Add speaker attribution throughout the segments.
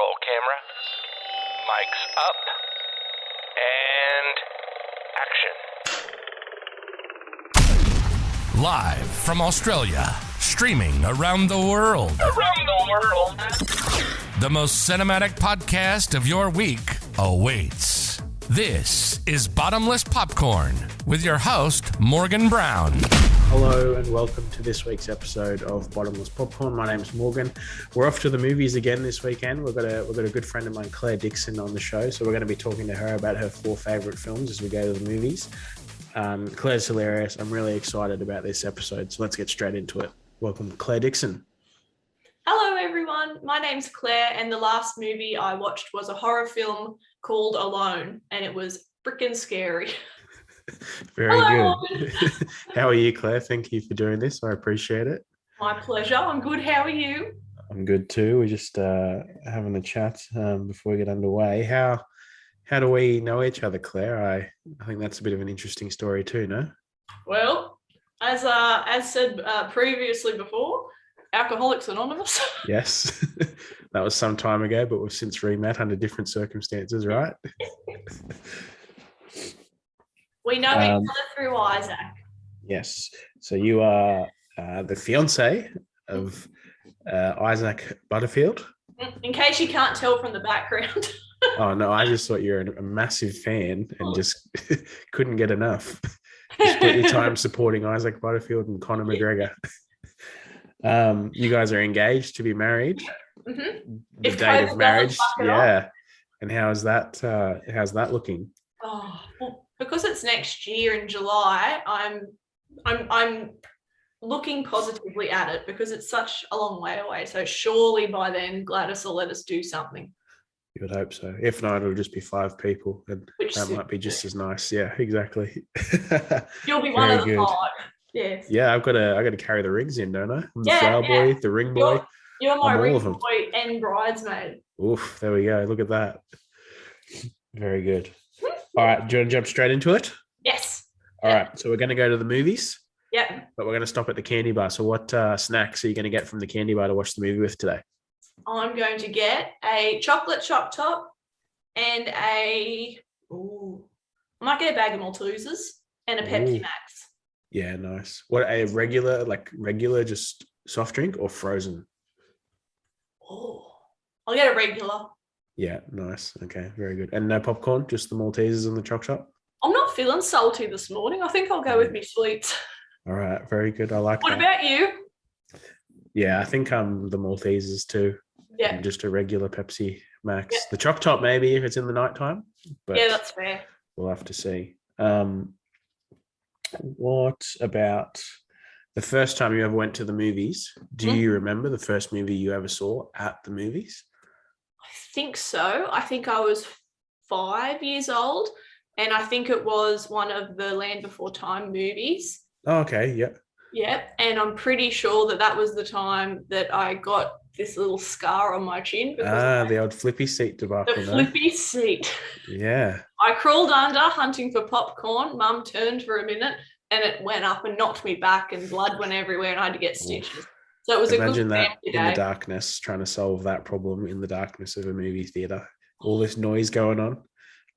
Speaker 1: Roll camera. Mics up. And action. Live from Australia, streaming around the world. The most cinematic podcast of your week awaits. This is Bottomless Popcorn with your host, Morgan Brown.
Speaker 2: Hello and welcome to this week's episode of Bottomless Popcorn. My name's Morgan. We're off to the movies again this weekend. We've got a good friend of mine, Clare Dixon, on the show. So we're going to be talking to her about her 4 favourite films as we go to the movies. Claire's hilarious. I'm really excited about this episode. So let's get straight into it. Welcome, Clare Dixon.
Speaker 3: Hello, everyone. My name's Claire, and the last movie I watched was a horror film called Alone, and it was freaking scary.
Speaker 2: Very
Speaker 3: Hello.
Speaker 2: Good. How are you, Claire? Thank you for doing this. I appreciate it.
Speaker 3: My pleasure. I'm good. How are you?
Speaker 2: I'm good too. We're just having a chat before we get underway. How do we know each other, Claire? I think that's a bit of an interesting story too, no?
Speaker 3: Well, as said previously before, Alcoholics Anonymous.
Speaker 2: Yes, that was some time ago, but we've since re-met under different circumstances, right?
Speaker 3: We know each other through Isaac.
Speaker 2: Yes. So you are the fiance of Isaac Butterfield.
Speaker 3: In case you can't tell from the background.
Speaker 2: Oh, no, I just thought you were a massive fan and just couldn't get enough. You split your time supporting Isaac Butterfield and Conor McGregor. You guys are engaged to be married.
Speaker 3: Mm-hmm.
Speaker 2: The date of marriage. Yeah. And how's that looking?
Speaker 3: Oh, well, because it's next year in July, I'm looking positively at it because it's such a long way away. So surely by then Gladys will let us do something.
Speaker 2: You would hope so. If not, it'll just be 5 people, and that might be just as nice. Yeah, exactly.
Speaker 3: You'll be one of the 5. Yes.
Speaker 2: Yeah, I got to carry the rings in, don't I? I'm the flower boy, the ring boy.
Speaker 3: You're my ring boy and bridesmaid.
Speaker 2: Oof, there we go. Look at that. Very good. All right, do you want to jump straight into it?
Speaker 3: Yes.
Speaker 2: All right, so we're going to go to the movies.
Speaker 3: Yeah.
Speaker 2: But we're going to stop at the candy bar. So what snacks are you going to get from the candy bar to watch the movie with today?
Speaker 3: I'm going to get a chocolate chop top and I might get a bag of Maltesers and a Pepsi Max.
Speaker 2: Yeah, nice. What, a regular just soft drink or frozen?
Speaker 3: Oh, I'll get a regular.
Speaker 2: Yeah, nice. Okay, very good. And no popcorn, just the Maltesers and the choc chop?
Speaker 3: I'm not feeling salty this morning. I think I'll go with me sweets.
Speaker 2: All right, very good. I like that.
Speaker 3: What about you?
Speaker 2: Yeah, I think I'm the Maltesers too.
Speaker 3: Yeah.
Speaker 2: And just a regular Pepsi Max.
Speaker 3: Yeah.
Speaker 2: The choc top maybe if it's in the nighttime. But
Speaker 3: yeah, that's fair.
Speaker 2: We'll have to see. What about the first time you ever went to the movies? Do you remember the first movie you ever saw at the movies?
Speaker 3: I think so. I think I was 5 years old, and I think it was one of the Land Before Time movies.
Speaker 2: Oh, okay, yep.
Speaker 3: Yep, and I'm pretty sure that was the time that I got this little scar on my chin.
Speaker 2: The old flippy seat debacle.
Speaker 3: The flippy seat.
Speaker 2: Yeah.
Speaker 3: I crawled under hunting for popcorn. Mum turned for a minute and it went up and knocked me back and blood went everywhere and I had to get stitches. So it was
Speaker 2: Imagine
Speaker 3: a good
Speaker 2: that
Speaker 3: family
Speaker 2: in
Speaker 3: day.
Speaker 2: the darkness, trying to solve that problem in the darkness of a movie theatre. All this noise going on.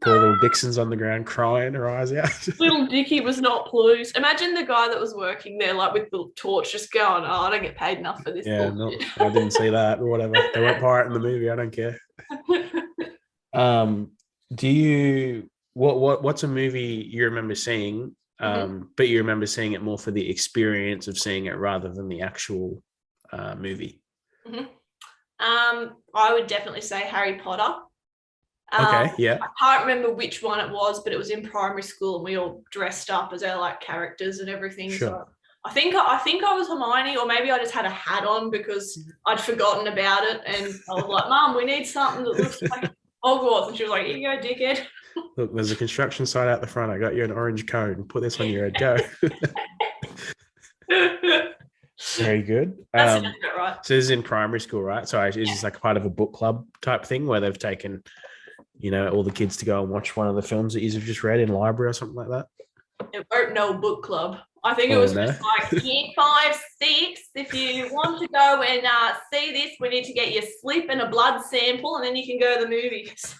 Speaker 2: Poor little Dixon's on the ground crying, her eyes out.
Speaker 3: Little Dickie was not pleased. Imagine the guy that was working there, like with the torch, just going, "Oh, I don't get paid enough for this."
Speaker 2: Yeah, no, I didn't see that or whatever. They weren't pirating the movie. I don't care. What's a movie you remember seeing, but you remember seeing it more for the experience of seeing it rather than the actual movie?
Speaker 3: Mm-hmm. I would definitely say Harry Potter.
Speaker 2: Okay, yeah.
Speaker 3: I can't remember which one it was, but it was in primary school and we all dressed up as our characters and everything.
Speaker 2: Sure.
Speaker 3: So I think I was Hermione, or maybe I just had a hat on because I'd forgotten about it and I was like, "Mum, we need something that looks like Hogwarts." And she was like, "Here you go, dickhead."
Speaker 2: Look, there's a construction site out the front. I got you an orange cone. Put this on your head. Go. Very good.
Speaker 3: That's right.
Speaker 2: So this is in primary school, right? So is this like part of a book club type thing where they've taken, all the kids to go and watch one of the films that you've just read in library or something like that?
Speaker 3: It weren't no book club. I think it
Speaker 2: Oh,
Speaker 3: was
Speaker 2: no.
Speaker 3: just like year 5, 6. If you want to go and see this, we need to get your slip and a blood sample, and then you can go to the movies.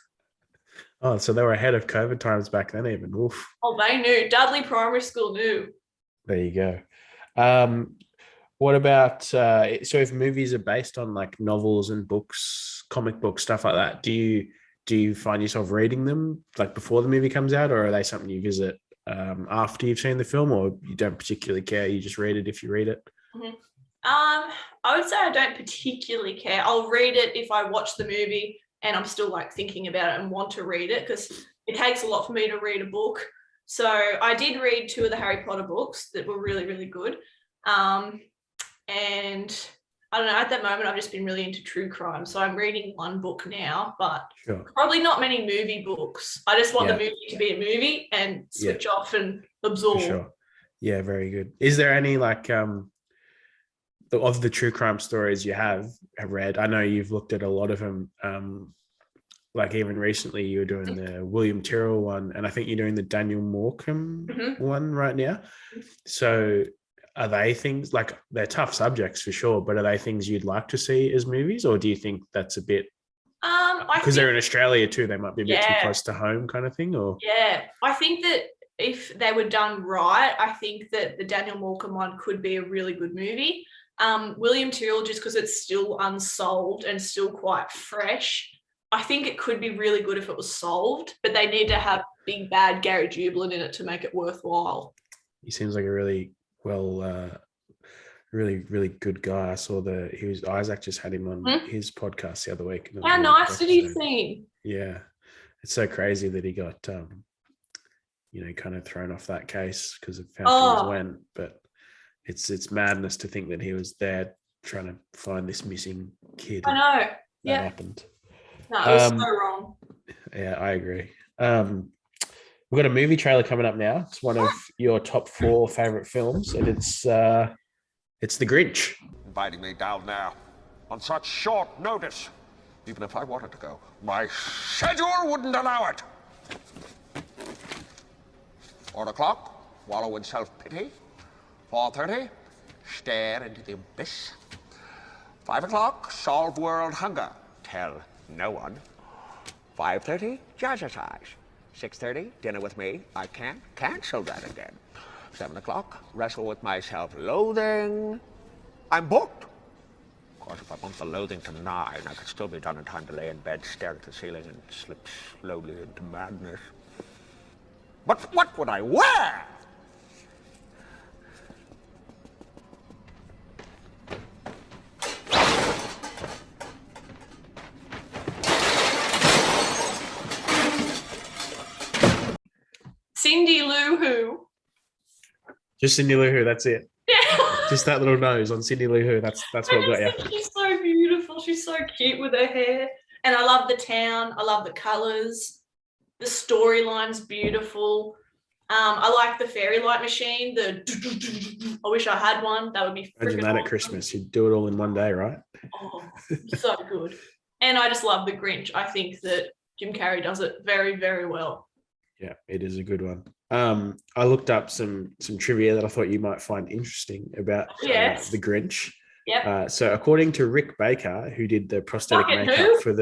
Speaker 2: Oh, so they were ahead of COVID times back then, even. Oof.
Speaker 3: Oh, they knew. Dudley Primary School knew.
Speaker 2: There you go. What about so if movies are based on like novels and books, comic books, stuff like that, do you find yourself reading them like before the movie comes out, or are they something you visit after you've seen the film, or you don't particularly care? You just read it if you read it.
Speaker 3: Mm-hmm. I would say I don't particularly care. I'll read it if I watch the movie and I'm still like thinking about it and want to read it, because it takes a lot for me to read a book. So I did read 2 of the Harry Potter books that were really, really good. And I don't know, at that moment, I've just been really into true crime. So I'm reading 1 book now, but probably not many movie books. I just want the movie to be a movie and switch off and absorb.
Speaker 2: For sure. Yeah, very good. Is there any like of the true crime stories you have read? I know you've looked at a lot of them. Like even recently you were doing the William Tyrrell one, and I think you're doing the Daniel Morecambe one right now. So are they things like, they're tough subjects for sure, but are they things you'd like to see as movies, or do you think that's a bit because they're in Australia too, they might be a bit too close to home kind of thing? Or
Speaker 3: I think that if they were done right, I think that the Daniel Morecambe one could be a really good movie. William Tyrrell, just because it's still unsolved and still quite fresh, I think it could be really good if it was solved, but they need to have big bad Gary Jubilant in it to make it worthwhile.
Speaker 2: He seems like a really really, really good guy. I saw Isaac just had him on his podcast the other week.
Speaker 3: How nice did he seem?
Speaker 2: Yeah. It's so crazy that he got, kind of thrown off that case because of how things went. But it's madness to think that he was there trying to find this missing kid.
Speaker 3: I know.
Speaker 2: That happened.
Speaker 3: No, it was so wrong.
Speaker 2: Yeah, I agree. We've got a movie trailer coming up now. It's one of your top 4 favorite films, and it's The Grinch.
Speaker 4: Inviting me down now on such short notice. Even if I wanted to go, my schedule wouldn't allow it. 4 o'clock, wallow in self-pity. 4:30, stare into the abyss. 5 o'clock, solve world hunger. Tell no one. 5:30, jazzercise. 6:30, dinner with me. I can't cancel that again. 7 o'clock, wrestle with my self-loathing. I'm booked. Of course, if I want the loathing to 9, I could still be done in time to lay in bed, stare at the ceiling, and slip slowly into madness. But what would I wear?
Speaker 3: Cindy Lou Who.
Speaker 2: Just Cindy Lou Who, that's it.
Speaker 3: Yeah.
Speaker 2: Just that little nose on Cindy Lou Who. That's what got you.
Speaker 3: She's so beautiful. She's so cute with her hair. And I love the town. I love the colours. The storyline's beautiful. I like the fairy light machine. I wish I had one. That would be freaking
Speaker 2: Imagine that at Christmas. You'd do it all in one day, right?
Speaker 3: Oh, so good. And I just love the Grinch. I think that Jim Carrey does it very, very well.
Speaker 2: Yeah, it is a good one. I looked up some trivia that I thought you might find interesting about the Grinch.
Speaker 3: Yep.
Speaker 2: So according to Rick Baker, who did the prosthetic makeup for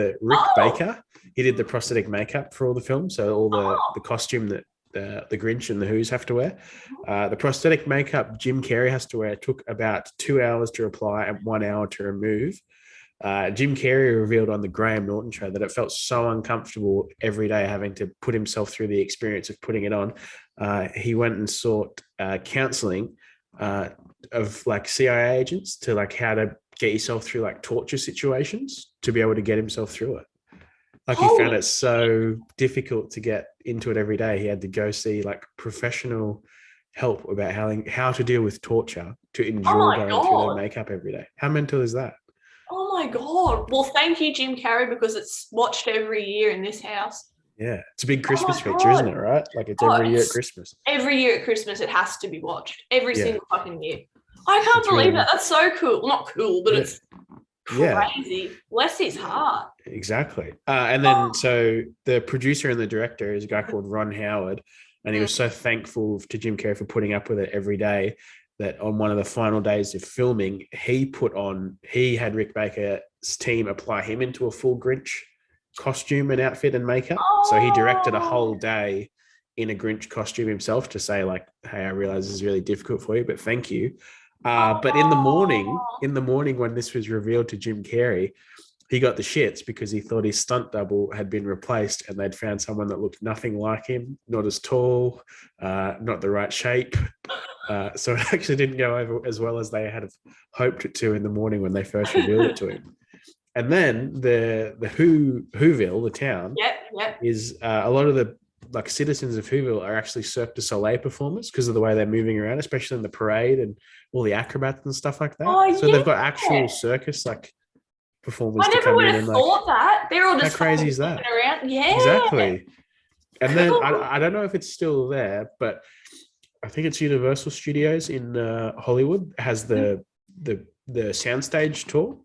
Speaker 2: Baker, he did the prosthetic makeup for all the films. So all the costume that the Grinch and the Who's have to wear. The prosthetic makeup Jim Carrey has to wear took about 2 hours to apply and 1 hour to remove. Jim Carrey revealed on the Graham Norton show that it felt so uncomfortable every day having to put himself through the experience of putting it on. He went and sought counseling of like CIA agents to like how to get yourself through like torture situations to be able to get himself through it. Like he found it so difficult to get into it every day. He had to go see like professional help about how to deal with torture to endure going through their makeup every day. How mental is that?
Speaker 3: Oh my God. Well, thank you, Jim Carrey, because it's watched every year in this house.
Speaker 2: Yeah. It's a big Christmas feature, isn't it? Right? Like it's every year at Christmas.
Speaker 3: Every year at Christmas, it has to be watched. Every single fucking year. I can't believe that. That's so cool. Well, not cool, but it's crazy. Bless his heart.
Speaker 2: Exactly. And then so the producer and the director is a guy called Ron Howard. And he was so thankful to Jim Carrey for putting up with it every day that on one of the final days of filming, he had Rick Baker's team apply him into a full Grinch costume and outfit and makeup. So he directed a whole day in a Grinch costume himself to say, like, hey, I realize this is really difficult for you, but thank you. But in the morning when this was revealed to Jim Carrey, he got the shits because he thought his stunt double had been replaced and they'd found someone that looked nothing like him, not as tall, not the right shape. So it actually didn't go over as well as they had hoped it to in the morning when they first revealed it to him. And then the Whoville, the town, is a lot of the citizens of Whoville are actually Cirque du Soleil performers because of the way they're moving around, especially in the parade and all the acrobats and stuff like that. So they've got actual circus performers to come in. I never would have
Speaker 3: thought that. They're all just
Speaker 2: how crazy is that?
Speaker 3: Around. Yeah,
Speaker 2: exactly. And then I don't know if it's still there, but I think it's Universal Studios in Hollywood has the soundstage tour,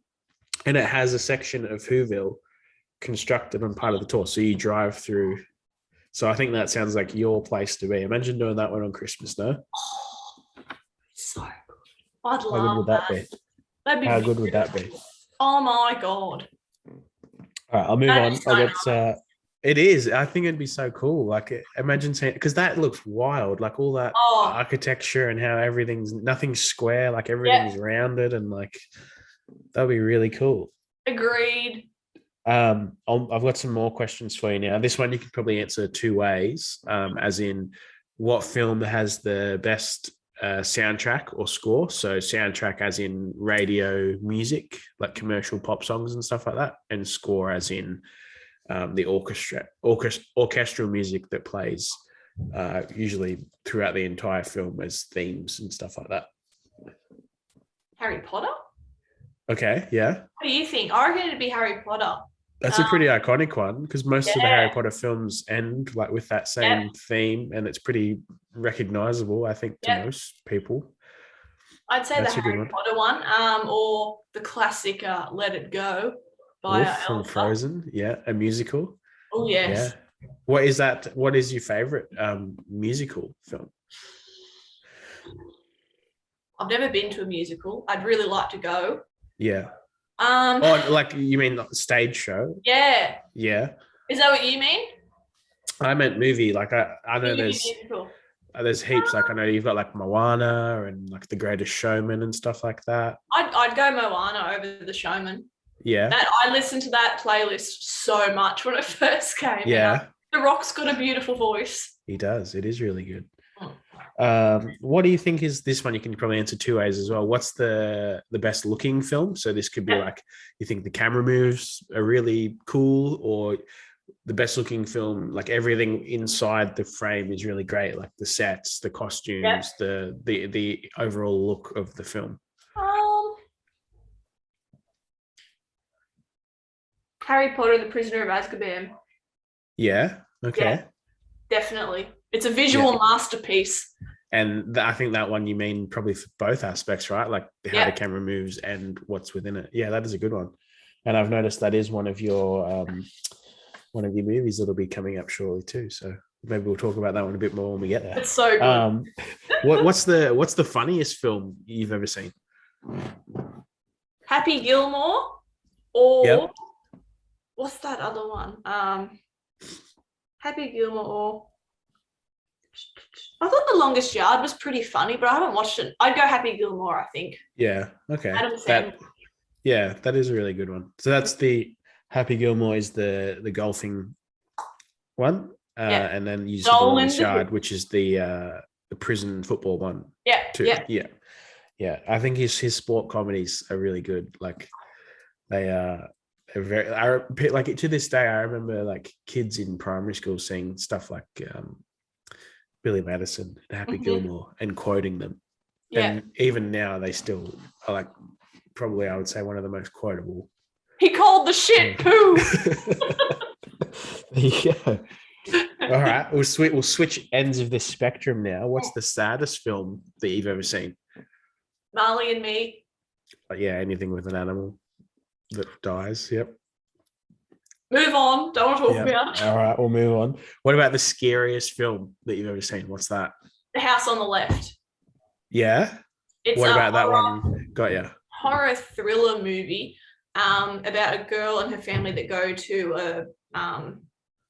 Speaker 2: and it has a section of Whoville constructed on part of the tour. So you drive through. So I think that sounds like your place to be. Imagine doing that one on Christmas, no?
Speaker 3: Oh, so good. I'd love
Speaker 2: How good would that be?
Speaker 3: That'd be
Speaker 2: How good would that be?
Speaker 3: Oh my God.
Speaker 2: All right, I'll move on. I'll get it is. I think it'd be so cool. Like, imagine saying, because that looks wild, like all that architecture and how nothing's square, like everything's rounded, and like that'd be really cool.
Speaker 3: Agreed.
Speaker 2: I've got some more questions for you now. This one you could probably answer two ways, as in what film has the best soundtrack or score. So soundtrack as in radio music, like commercial pop songs and stuff like that, and score as in the orchestral music that plays usually throughout the entire film as themes and stuff like that.
Speaker 3: Harry Potter?
Speaker 2: Okay, yeah.
Speaker 3: What do you think? I reckon it'd be Harry Potter.
Speaker 2: That's a pretty iconic one because most of the Harry Potter films end like with that same theme, and it's pretty recognizable, I think, to most people.
Speaker 3: I'd say the Harry Potter one, or the classic Let It Go by
Speaker 2: from
Speaker 3: Elsa.
Speaker 2: Frozen. Yeah, a musical.
Speaker 3: Oh yes.
Speaker 2: Yeah. What is that? What is your favorite musical film?
Speaker 3: I've never been to a musical. I'd really like to go.
Speaker 2: Yeah. Like you mean stage show?
Speaker 3: Yeah.
Speaker 2: Yeah.
Speaker 3: Is that what you mean?
Speaker 2: I meant movie. Like I know there's heaps. Like I know you've got like Moana and like The Greatest Showman and stuff like that.
Speaker 3: I'd go Moana over The Showman.
Speaker 2: Yeah.
Speaker 3: I listened to that playlist so much when it first came.
Speaker 2: Yeah.
Speaker 3: The Rock's got a beautiful voice.
Speaker 2: He does. It is really good. What do you think is this one? You can probably answer two ways as well. What's the best looking film? So this could be like, you think the camera moves are really cool, or the best looking film, like everything inside the frame is really great, like the sets, the costumes, the overall look of the film.
Speaker 3: Harry Potter and the Prisoner of Azkaban.
Speaker 2: Yeah. Okay.
Speaker 3: Yeah, definitely. It's a visual masterpiece.
Speaker 2: And I think that one you mean probably for both aspects, right? Like how the camera moves and what's within it. Yeah, that is a good one. And I've noticed that is one of your movies that'll be coming up shortly too. So maybe we'll talk about that one a bit more when we get there.
Speaker 3: It's so good.
Speaker 2: What's the funniest film you've ever seen?
Speaker 3: Happy Gilmore, or what's that other one? Happy Gilmore, or I thought The Longest Yard was pretty funny, but I haven't watched it. I'd go Happy Gilmore, I think.
Speaker 2: Yeah. Okay.
Speaker 3: Adam Sandler.
Speaker 2: That is a really good one. So that's the Happy Gilmore is the golfing one, and then you said The Longest Yard, which is the prison football one.
Speaker 3: Yeah.
Speaker 2: Too. Yeah. I think his sport comedies are really good. Like they are. Very like to this day. I remember like kids in primary school saying stuff like Billy Madison and Happy Gilmore and quoting them. Yeah. And even now they still are like probably I would say one of the most quotable.
Speaker 3: He called the shit poo.
Speaker 2: Yeah. All right. We'll switch ends of this spectrum now. What's the saddest film that you've ever seen?
Speaker 3: Marley and Me.
Speaker 2: Yeah, anything with an animal that dies. Yep.
Speaker 3: Move on. Don't want to talk about
Speaker 2: All right, we'll move on. What about the scariest film that you've ever seen? What's that?
Speaker 3: The House on the Left.
Speaker 2: Yeah.
Speaker 3: It's
Speaker 2: What
Speaker 3: a
Speaker 2: about that
Speaker 3: horror,
Speaker 2: one? Got you.
Speaker 3: horror thriller movie about a girl and her family that go to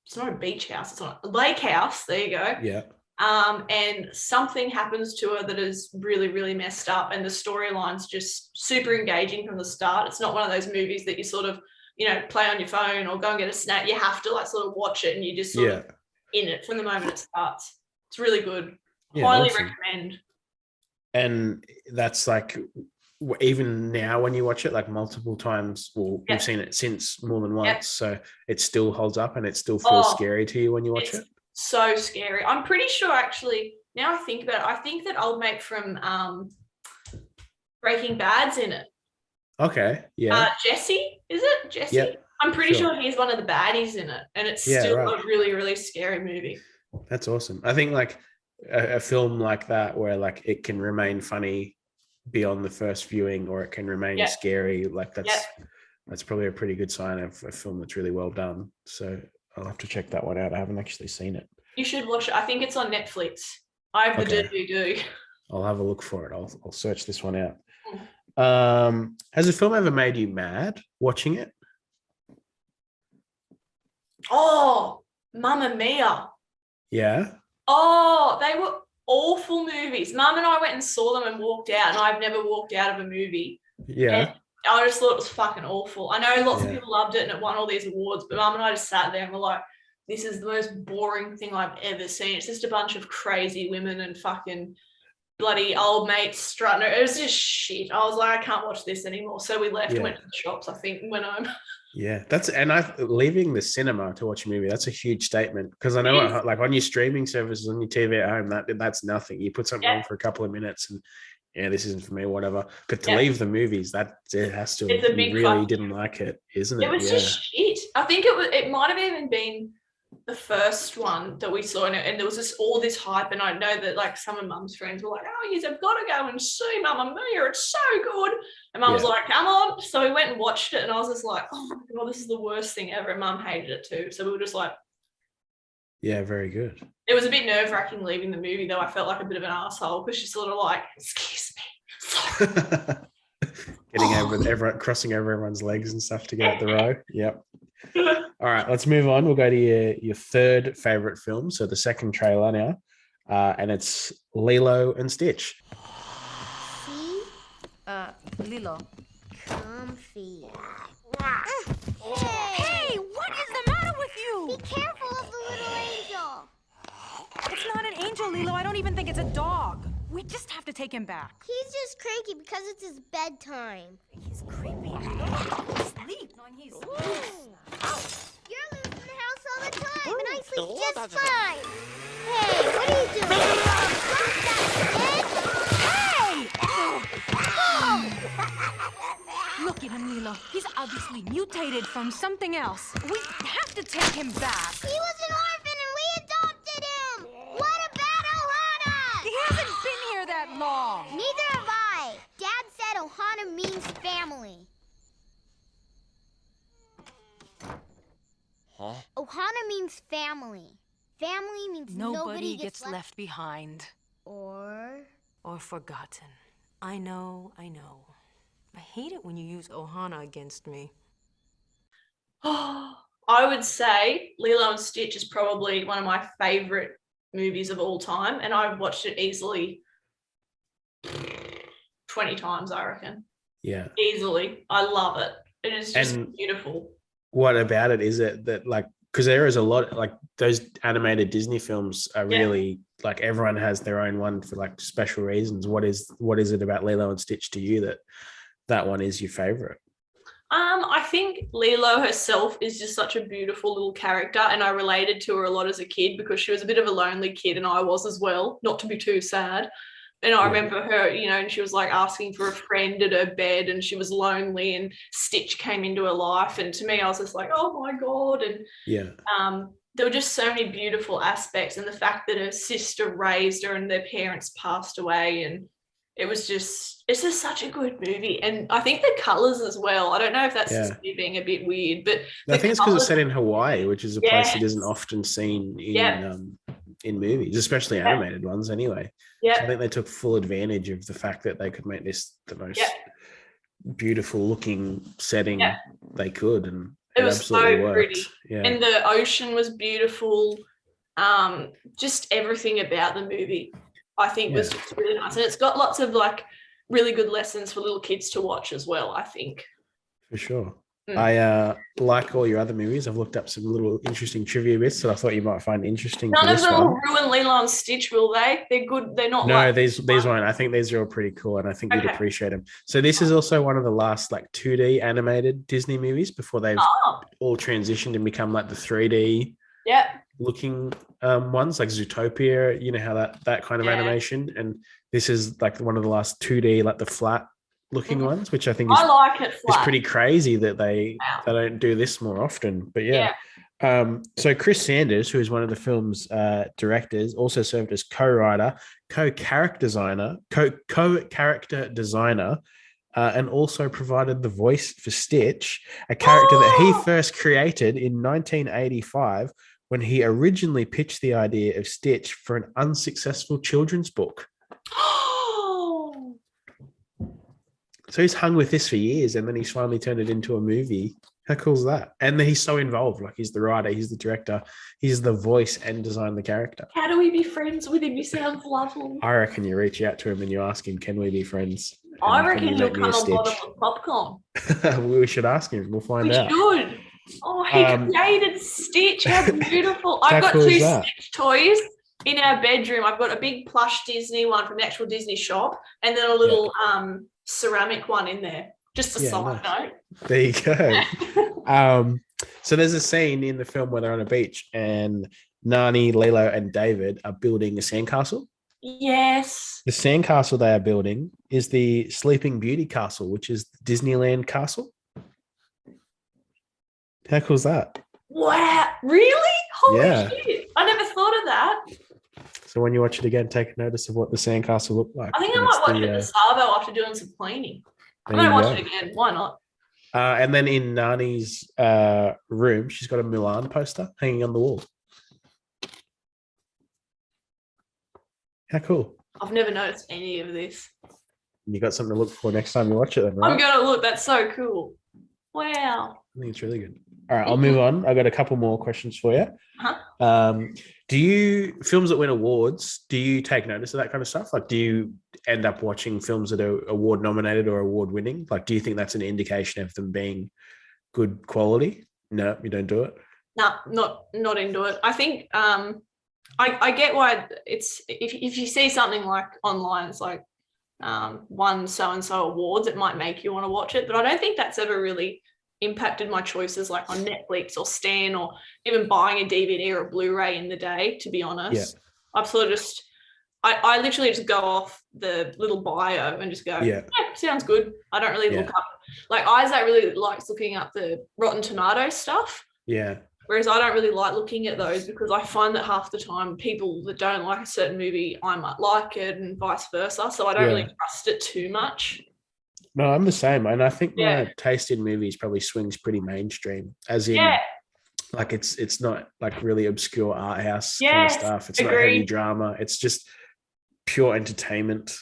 Speaker 3: it's not a beach house, it's not a lake house. There you go.
Speaker 2: Yeah.
Speaker 3: And something happens to her that is really, really messed up. And the storyline's just super engaging from the start. It's not one of those movies that you sort of, play on your phone or go and get a snack. You have to like sort of watch it and you just sort of in it from the moment it starts. It's really good.
Speaker 2: Yeah,
Speaker 3: Highly
Speaker 2: awesome.
Speaker 3: recommend.
Speaker 2: And that's like, even now when you watch it like multiple times, well, you've seen it since more than once, so it still holds up and it still feels scary to you when you watch it.
Speaker 3: So scary. I'm pretty sure, actually, now I think about it, I think that old mate from Breaking Bad's in it.
Speaker 2: Okay. Yeah.
Speaker 3: Jesse, is it? Jesse?
Speaker 2: Yep.
Speaker 3: I'm pretty sure he's one of the baddies in it, and it's still a really, really scary movie. That's
Speaker 2: awesome. I think like a film like that where like it can remain funny beyond the first viewing, or it can remain scary, like that's probably a pretty good sign of a film that's really well done. So I'll have to check that one out. I haven't actually seen it.
Speaker 3: You should watch it. I think it's on Netflix. I have the DVD.
Speaker 2: I'll have a look for it. I'll search this one out. Has a film ever made you mad watching it?
Speaker 3: Oh, Mamma Mia.
Speaker 2: Yeah.
Speaker 3: Oh, they were awful movies. Mum and I went and saw them and walked out, and I've never walked out of a movie.
Speaker 2: Yeah.
Speaker 3: And I just thought it was fucking awful. I know lots of people loved it and it won all these awards, but Mum and I just sat there and were like, this is the most boring thing I've ever seen. It's just a bunch of crazy women and fucking bloody old mates strutting. It was just shit. I was like, I can't watch this anymore. So we left and went to the shops, I think, and went home.
Speaker 2: Yeah, leaving the cinema to watch a movie, that's a huge statement, because I know like on your streaming services, on your TV at home, that's nothing. You put something on for a couple of minutes and this isn't for me, whatever. But to leave the movies, that it has to,
Speaker 3: it's a big
Speaker 2: really didn't like it, isn't it?
Speaker 3: It was just shit. I think it might have even been the first one that we saw, and there was just all this hype, and I know that like some of Mum's friends were like, oh, you've got to go and see Mamma Mia, it's so good, and Mum was like, come on. So we went and watched it, and I was just like, oh my God, this is the worst thing ever, and Mum hated it too, so we were just like,
Speaker 2: yeah, very good.
Speaker 3: It was a bit nerve-wracking leaving the movie, though. I felt like a bit of an asshole because she's sort of like, excuse me, sorry.
Speaker 2: Getting over crossing over everyone's legs and stuff to get out the row. Yep. All right, let's move on. We'll go to your third favorite film. So the second trailer now, and it's Lilo and Stitch.
Speaker 5: See?
Speaker 6: Lilo.
Speaker 5: Comfy.
Speaker 6: Hey, what is the matter with you?
Speaker 5: Be careful of the little angel.
Speaker 6: It's not an angel, Lilo. I don't even think it's a dog. We just have to take him back.
Speaker 5: He's just cranky because it's his bedtime.
Speaker 6: He's creepy. Sleep when he's loose.
Speaker 5: You're loose in the house all the time, and I sleep just fine. Hey, what are you doing? Stop that,
Speaker 6: Hey! Look at him, Lilo. He's obviously mutated from something else. We have to take him back.
Speaker 5: He was an orphan and we adopted him. What about Ohana?
Speaker 6: He hasn't been here that long.
Speaker 5: Neither have I. Dad said Ohana means family.
Speaker 4: Huh?
Speaker 5: Ohana means family. Family means
Speaker 6: Nobody gets left behind.
Speaker 5: Or
Speaker 6: forgotten. I know. I hate it when you use Ohana against me.
Speaker 3: I would say Lilo and Stitch is probably one of my favorite movies of all time, and I've watched it easily 20 times, I reckon.
Speaker 2: Yeah.
Speaker 3: Easily. I love it. It is just
Speaker 2: And
Speaker 3: beautiful.
Speaker 2: what about it is it that like, because there is a lot, like those animated Disney films are really like, everyone has their own one for like special reasons. What is it about Lilo and Stitch to you that one is your favorite?
Speaker 3: I think Lilo herself is just such a beautiful little character, and I related to her a lot as a kid because she was a bit of a lonely kid, and I was as well, not to be too sad. And I remember her, and she was like asking for a friend at her bed, and she was lonely, and Stitch came into her life, and to me I was just like, oh my God. And there were just so many beautiful aspects, and the fact that her sister raised her and their parents passed away, and it's just such a good movie. And I think the colors as well. I don't know if that's just me being a bit weird, but
Speaker 2: I think it's because it's set in Hawaii, which is a place that
Speaker 3: yes.
Speaker 2: isn't often seen
Speaker 3: Yeah.
Speaker 2: in movies, especially animated ones anyway.
Speaker 3: Yeah.
Speaker 2: So I think they took full advantage of the fact that they could make this the most
Speaker 3: Yeah.
Speaker 2: beautiful looking setting
Speaker 3: Yeah.
Speaker 2: they could, and
Speaker 3: it was
Speaker 2: absolutely
Speaker 3: so
Speaker 2: worked.
Speaker 3: pretty.
Speaker 2: Yeah.
Speaker 3: And the ocean was beautiful. Just everything about the movie I think was just really nice. And it's got lots of like really good lessons for little kids to watch as well, I think.
Speaker 2: For sure. I like all your other movies. I've looked up some little interesting trivia bits that I thought you might find interesting.
Speaker 3: None
Speaker 2: for
Speaker 3: of
Speaker 2: this
Speaker 3: them
Speaker 2: one.
Speaker 3: will ruin Lilo and Stitch, will they? They're good. They're not.
Speaker 2: No,
Speaker 3: like
Speaker 2: these won't. I think these are all pretty cool, and I think you'd
Speaker 3: Okay.
Speaker 2: appreciate them. So this is also one of the last like 2D animated Disney movies before they've all transitioned and become like the 3D
Speaker 3: Yeah.
Speaker 2: looking ones, like Zootopia. You know how that kind of animation, and this is like one of the last 2D, like the flat looking ones, which I think is
Speaker 3: I like it flat.
Speaker 2: it's pretty crazy that they don't do this more often. But yeah. So Chris Sanders, who is one of the film's directors, also served as co-writer, co-character designer, and also provided the voice for Stitch, a character that he first created in 1985 when he originally pitched the idea of Stitch for an unsuccessful children's book. So he's hung with this for years, and then he's finally turned it into a movie. How cool is that? And then he's so involved. Like, he's the writer, he's the director, he's the voice and designed the character.
Speaker 3: How do we be friends with him? He sounds lovely.
Speaker 2: I reckon you reach out to him and you ask him, can we be friends?
Speaker 3: I reckon he'll come on Bottomless Popcorn.
Speaker 2: We should ask him. We'll find out.
Speaker 3: We should. Oh, he created Stitch. How beautiful. I've got
Speaker 2: cool
Speaker 3: 2
Speaker 2: is that?
Speaker 3: Stitch toys in our bedroom. I've got a big plush Disney one from the actual Disney shop, and then a little ceramic one in there. Just a side note.
Speaker 2: There you go. So there's a scene in the film where they're on a beach and Nani, Lilo, and David are building a sandcastle.
Speaker 3: Yes.
Speaker 2: The sandcastle they are building is the Sleeping Beauty Castle, which is Disneyland Castle. How cool is that?
Speaker 3: Wow. Really? Holy
Speaker 2: Yeah.
Speaker 3: shit. I never thought of that.
Speaker 2: So when you watch it again, take notice of what the sandcastle looked like.
Speaker 3: I think I might watch it at the Savo after doing some cleaning. I'm going to watch it again. Why not?
Speaker 2: And then in Nani's room, she's got a Mulan poster hanging on the wall. How cool.
Speaker 3: I've never noticed any of this.
Speaker 2: You got something to look for next time you watch it then, right?
Speaker 3: I'm going to look. That's so cool. Wow.
Speaker 2: I think it's really good. All right, I'll move on. I got a couple more questions for you. Do you, films that win awards, do you take notice of that kind of stuff? Like, do you end up watching films that are award nominated or award winning? Like, do you think that's an indication of them being good quality? No, you don't do it?
Speaker 3: No, not into it. I think I get why it's, if you see something like online, it's like won so-and-so awards, it might make you want to watch it. But I don't think that's ever really impacted my choices like on Netflix or Stan or even buying a DVD or a Blu-ray in the day, to be honest. I've sort of just I literally just go off the little bio and just go, sounds good. I don't really look up, like Isaac really likes looking up the Rotten Tomatoes stuff. Whereas I don't really like looking at those because I find that half the time people that don't like a certain movie, I might like it and vice versa. So I don't really trust it too much.
Speaker 2: No, I'm the same. And I think my taste in movies probably swings pretty mainstream, as in like it's not like really obscure art house kind of stuff. It's not heavy drama. It's just pure entertainment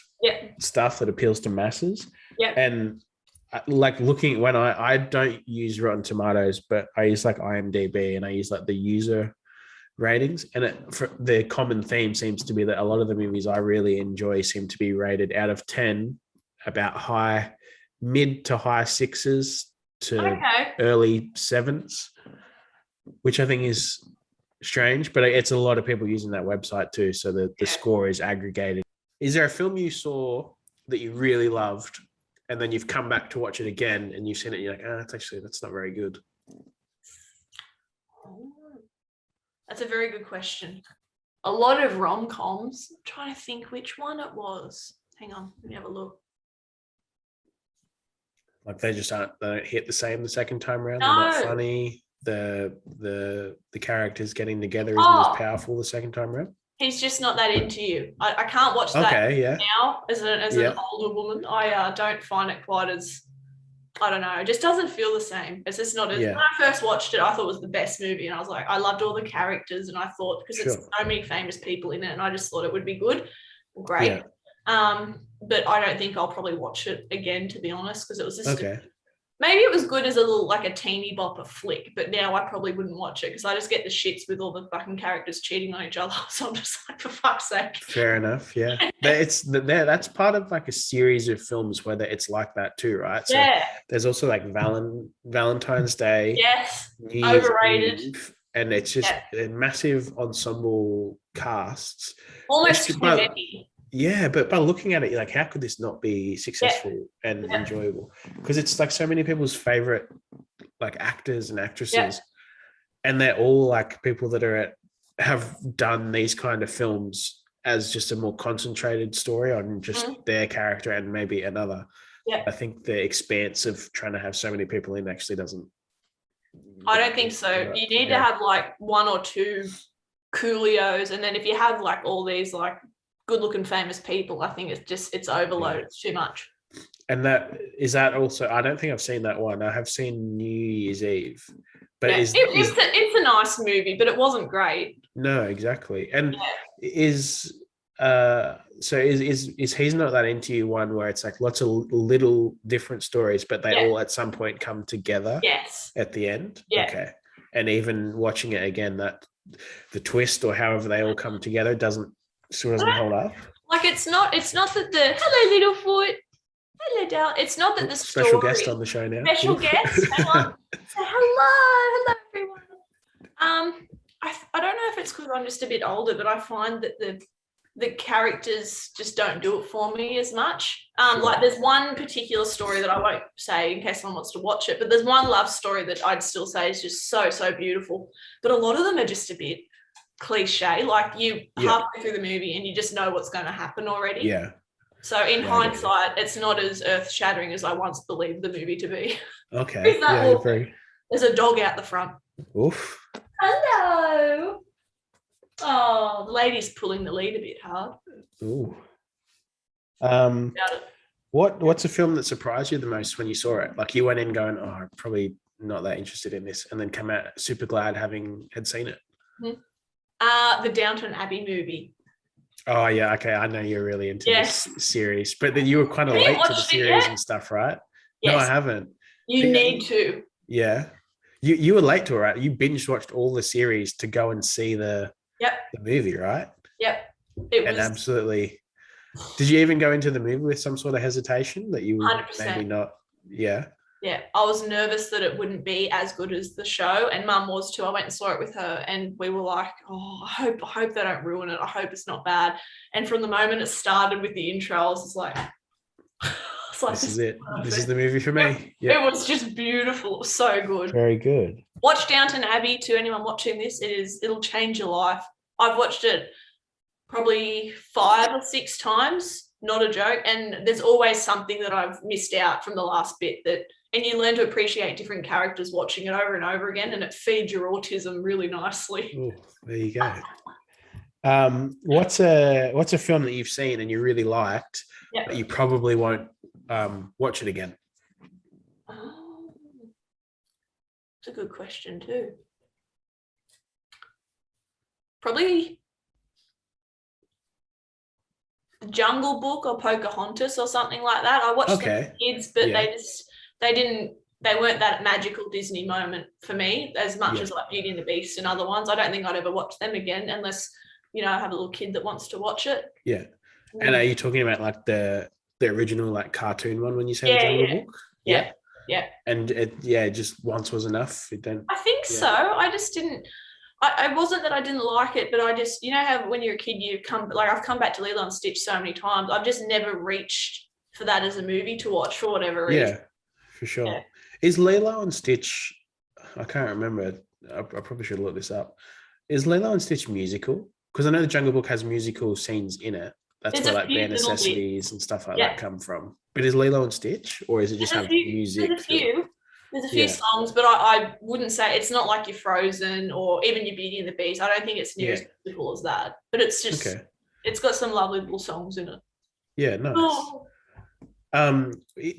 Speaker 2: stuff that appeals to masses. And like looking when I don't use Rotten Tomatoes, but I use like IMDb and I use like the user ratings, and the common theme seems to be that a lot of the movies I really enjoy seem to be rated out of 10 about mid to high 6s to early 7s, which I think is strange, but it's a lot of people using that website too, so the score is aggregated. Is there a film you saw that you really loved and then you've come back to watch it again and you've seen it and you're like, that's not very good?
Speaker 3: That's a very good question. A lot of rom-coms. I'm trying to think which one it was. Hang on, let me have a look.
Speaker 2: Like they don't hit the same the second time around.
Speaker 3: No.
Speaker 2: They're not funny. The characters getting together isn't as powerful the second time around.
Speaker 3: he's just not that into you. I can't watch that
Speaker 2: Okay, yeah.
Speaker 3: now as an older woman. I don't find it quite as, I don't know, it just doesn't feel the same. It's just not as, when I first watched it, I thought it was the best movie, and I was like, I loved all the characters, and I thought, because it's so many famous people in it, and I just thought it would be good. Great. But I don't think I'll probably watch it again, to be honest, because it was just maybe it was good as a little, like a teeny bopper flick, but now I probably wouldn't watch it because I just get the shits with all the fucking characters cheating on each other. So I'm just like, for fuck's sake.
Speaker 2: Fair enough, yeah. That's part of like a series of films where it's like that too, right? So there's also like Valentine's Day.
Speaker 3: Yes,
Speaker 2: New Year's
Speaker 3: overrated.
Speaker 2: Eve, and it's just a massive ensemble casts.
Speaker 3: Almost too heavy.
Speaker 2: Yeah, but by looking at it, you're like, how could this not be successful and enjoyable? Because it's like so many people's favorite like actors and actresses, and they're all like people that have done these kind of films as just a more concentrated story on just their character and maybe another. I think the expanse of trying to have so many people in actually doesn't.
Speaker 3: I don't think so. You need to have like one or two Coolios, and then if you have like all these like good-looking famous people, I think it's overloaded. It's too much. And
Speaker 2: that also, I don't think I've seen that one. I have seen New Year's Eve, but
Speaker 3: it's a nice movie, but it wasn't great.
Speaker 2: No, exactly. And is he's not that into you one where it's like lots of little different stories, but they all at some point come together at the end? Okay. And even watching it again, that the twist or however they all come together doesn't hold up.
Speaker 3: Like it's not that the hello Littlefoot, hello Dal. It's not that the story.
Speaker 2: Special guest on the show now.
Speaker 3: Special guest. Hello everyone. I don't know if it's because I'm just a bit older, but I find that the characters just don't do it for me as much. Like there's one particular story that I won't say in case someone wants to watch it, but there's one love story that I'd still say is just so beautiful. But a lot of them are just a bit cliche, like you halfway through the movie and you just know what's going to happen already. So in hindsight, it's not as earth-shattering as I once believed the movie to be.
Speaker 2: Okay.
Speaker 3: There's a dog out the front.
Speaker 2: Oof.
Speaker 3: Hello. Oh, the lady's pulling the lead a bit hard.
Speaker 2: Ooh. What's a film that surprised you the most when you saw it? Like you went in going, oh, I'm probably not that interested in this, and then come out super glad had seen it.
Speaker 3: The Downton Abbey movie.
Speaker 2: Oh yeah, okay. I know you're really into this series, but then you were kind of late to the series and stuff, right? Yes. No, I haven't.
Speaker 3: You need to.
Speaker 2: Yeah, you were late to it, right? You binge watched all the series to go and see the movie, right?
Speaker 3: Yep.
Speaker 2: Absolutely. Did you even go into the movie with some sort of hesitation that you would
Speaker 3: 100%.
Speaker 2: Maybe not? Yeah.
Speaker 3: Yeah, I was nervous that it wouldn't be as good as the show, and Mum was too. I went and saw it with her, and we were like, "Oh, I hope they don't ruin it. I hope it's not bad." And from the moment it started with the intro, I was like, "This
Speaker 2: is it. This is the movie for me."
Speaker 3: It was just beautiful. It was so good.
Speaker 2: Very good.
Speaker 3: Watch Downton Abbey. To anyone watching this, it'll change your life. I've watched it probably 5 or 6 times. Not a joke. And there's always something that I've missed out from the last bit and you learn to appreciate different characters watching it over and over again, and it feeds your autism really nicely.
Speaker 2: Ooh, there you go. What's a film that you've seen and you really liked, but you probably won't watch it again?
Speaker 3: Oh, it's a good question too. Probably Jungle Book or Pocahontas or something like that. I watched them as kids, but they weren't that magical Disney moment for me as much as like Beauty and the Beast and other ones. I don't think I'd ever watch them again unless, I have a little kid that wants to watch it.
Speaker 2: Yeah. And are you talking about like the original like cartoon one when you say the Jungle Book?
Speaker 3: Yeah.
Speaker 2: And just once was enough.
Speaker 3: I think so. I just didn't. I wasn't that I didn't like it, but I just, how when you're a kid, I've come back to Lilo and Stitch so many times. I've just never reached for that as a movie to watch for whatever reason.
Speaker 2: Yeah, for sure. Yeah. Is Lilo and Stitch, I can't remember. I probably should look this up. Is Lilo and Stitch musical? Because I know the Jungle Book has musical scenes in it. That's where like Bare Necessities and stuff like that come from. But is Lilo and Stitch, or is it just have music?
Speaker 3: There's a few. There's a few songs, but I wouldn't say it's not like your Frozen or even your Beauty and the Beast. I don't think it's near as musical as that. But it's just it's got some lovely little songs in it.
Speaker 2: Yeah, nice.
Speaker 3: Oh.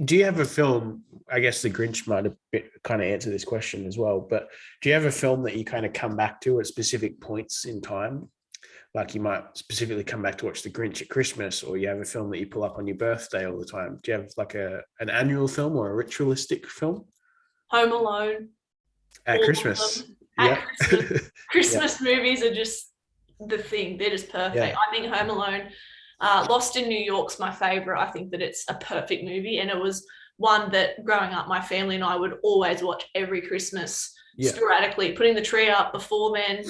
Speaker 2: Do you have a film? I guess The Grinch might have kind of answered this question as well. But do you have a film that you kind of come back to at specific points in time? Like you might specifically come back to watch The Grinch at Christmas, or you have a film that you pull up on your birthday all the time. Do you have like an annual film or a ritualistic film?
Speaker 3: Home Alone.
Speaker 2: At Christmas.
Speaker 3: At Christmas. Christmas movies are just the thing. They're just perfect.
Speaker 2: Yeah.
Speaker 3: I think Home Alone, Lost in New York's my favorite. I think that it's a perfect movie, and it was one that growing up, my family and I would always watch every Christmas sporadically, putting the tree up before then.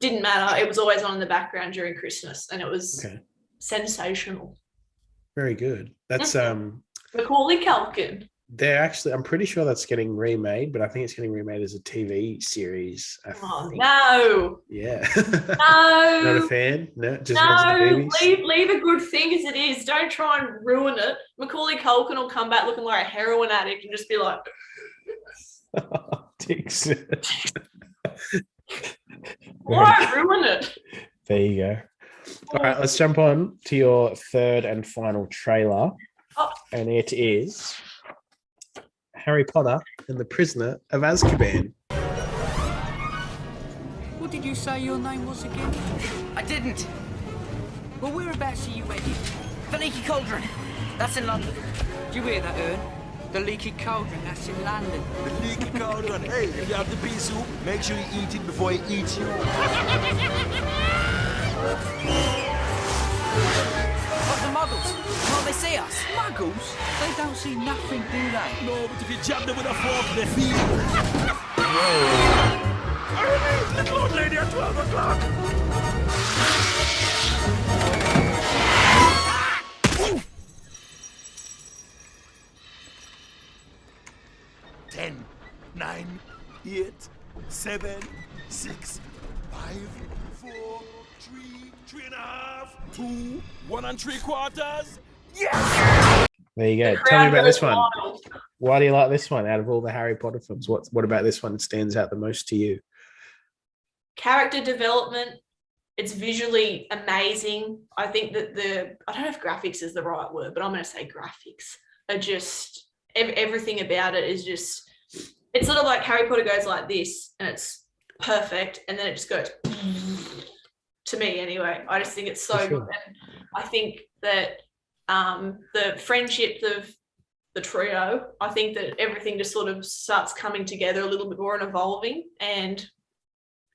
Speaker 3: Didn't matter. It was always on in the background during Christmas, and it was sensational.
Speaker 2: Very good. That's
Speaker 3: Macaulay Culkin.
Speaker 2: They're actually, I'm pretty sure that's getting remade, but I think it's getting remade as a TV series.
Speaker 3: No.
Speaker 2: Yeah.
Speaker 3: No.
Speaker 2: Not a fan? No, just
Speaker 3: no. Leave a good thing as it is. Don't try and ruin it. Macaulay Culkin will come back looking like a heroin addict and just be like,
Speaker 2: Dixon.
Speaker 3: Why ruin it?
Speaker 2: There you go. All right, let's jump on to your third and final trailer. And it is Harry Potter and the Prisoner of Azkaban.
Speaker 7: What did you say your name was again? I didn't. Well, whereabouts are you headed? The Leaky Cauldron. That's in London. Do you hear that, Ern? The Leaky Cauldron, that's in London.
Speaker 8: The Leaky Cauldron. Hey, if you have the pea soup, make sure you eat it before it eats you.
Speaker 7: What, the Muggles? Can't they see us? Muggles? They don't see nothing, do they?
Speaker 8: No, but if you jab them with a fork, they feel it. Whoa! Little old lady at 12 o'clock! 10, 9, 8, 7, 6, 5, 4, 3 and a half, 2, 1 3/4. Yes!
Speaker 2: There you go. Tell me about this one. Why do you like this one out of all the Harry Potter films? What about this one stands out the most to you?
Speaker 3: Character development. It's visually amazing. I think that I don't know if graphics is the right word, but I'm going to say graphics are just, everything about it is just, it's sort of like Harry Potter goes like this and it's perfect. And then it just goes, to me anyway. I just think it's so good. And I think that the friendship of the trio, I think that everything just sort of starts coming together a little bit more and evolving. And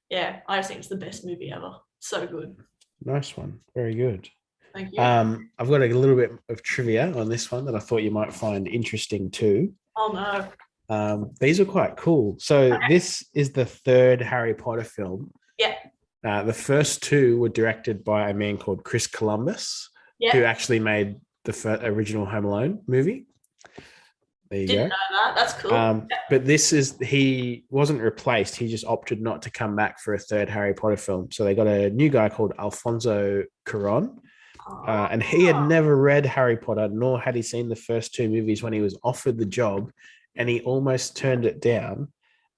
Speaker 3: yeah, I just think it's the best movie ever. So good.
Speaker 2: Nice one. Very good.
Speaker 3: Thank you.
Speaker 2: I've got a little bit of trivia on this one that I thought you might find interesting too.
Speaker 3: Oh no.
Speaker 2: These are quite cool. So this is the third Harry Potter film.
Speaker 3: Yeah.
Speaker 2: The first two were directed by a man called Chris Columbus, who actually made the original Home Alone movie. There you
Speaker 3: Didn't know that. That's cool.
Speaker 2: But he wasn't replaced. He just opted not to come back for a third Harry Potter film. So they got a new guy called Alfonso Cuarón. And he had never read Harry Potter, nor had he seen the first two movies when he was offered the job. And he almost turned it down.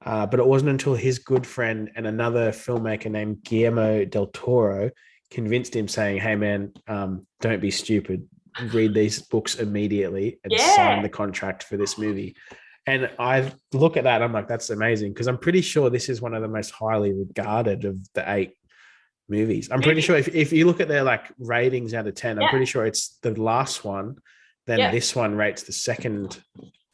Speaker 2: But it wasn't until his good friend and another filmmaker named Guillermo del Toro convinced him, saying, "Hey, man, don't be stupid. Read these books immediately and sign the contract for this movie." And I look at that and I'm like, that's amazing, because I'm pretty sure this is one of the most highly regarded of the 8 movies. I'm pretty sure if you look at their like ratings out of 10, I'm pretty sure it's the last one, then this one rates the second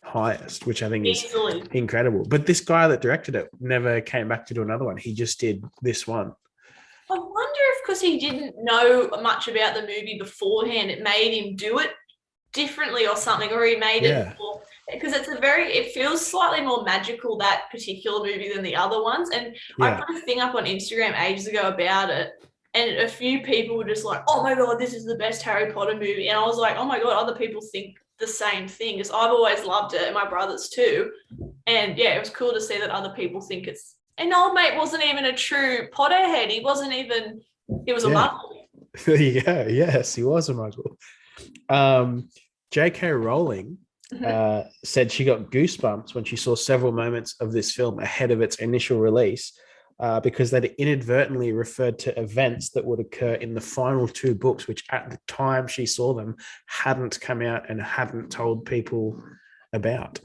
Speaker 2: highest, which I think is incredible. But this guy that directed it never came back to do another one. He just did this one.
Speaker 3: I wonder if because he didn't know much about the movie beforehand, it made him do it differently or something, or he made it more, because it feels slightly more magical, that particular movie, than the other ones. And I put a thing up on Instagram ages ago about it, and a few people were just like, "Oh my God, this is the best Harry Potter movie." And I was like, oh my God, other people think the same thing, because I've always loved it, and my brothers too. And yeah, it was cool to see that other people think it's. And old mate wasn't even a true Potterhead. He was a muggle.
Speaker 2: Yes, he was a muggle. J.K. Rowling said she got goosebumps when she saw several moments of this film ahead of its initial release because they'd inadvertently referred to events that would occur in the final two books, which at the time she saw them hadn't come out and hadn't told people about.